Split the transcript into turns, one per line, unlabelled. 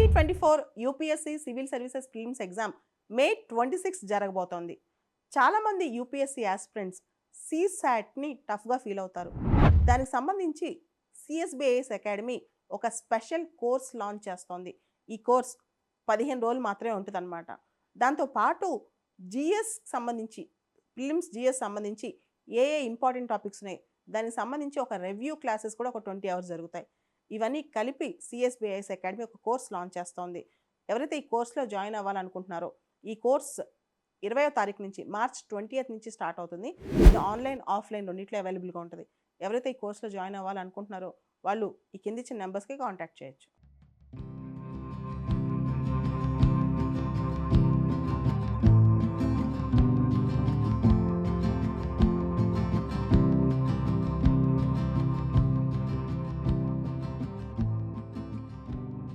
2024 UPSC civil services prelims exam May 26 జరగబోతోంది. చాలామంది UPSC aspirants సీసాట్ని టఫ్గా ఫీల్ అవుతారు. దానికి సంబంధించి సిఎస్బిఐఎస్ అకాడమీ ఒక స్పెషల్ కోర్స్ లాంచ్ చేస్తోంది. ఈ కోర్స్ 15 రోజులు మాత్రమే ఉంటుందన్నమాట. దాంతోపాటు జిఎస్ సంబంధించి ప్రిలిమ్స్ జిఎస్ సంబంధించి ఏ ఇంపార్టెంట్ టాపిక్స్ ఉన్నాయి దానికి సంబంధించి ఒక రివ్యూ క్లాసెస్ కూడా ఒక 20 అవర్స్ జరుగుతాయి. ఇవన్నీ కలిపి సిఎస్బిఐఎస్ అకాడమీ ఒక కోర్స్ లాంచ్ చేస్తోంది. ఎవరైతే ఈ కోర్సులో జాయిన్ అవ్వాలనుకుంటున్నారో ఈ కోర్స్ 20వ తారీఖు నుంచి మార్చ్ 20th నుంచి స్టార్ట్ అవుతుంది. ఇది ఆన్లైన్ ఆఫ్లైన్ రెండిట్లో అవైలబుల్గా ఉంటుంది. ఎవరైతే ఈ కోర్సులో జాయిన్ అవ్వాలనుకుంటున్నారో వాళ్ళు ఈ కింది ఇచ్చిన నెంబర్స్కి కాంటాక్ట్ చేయొచ్చు.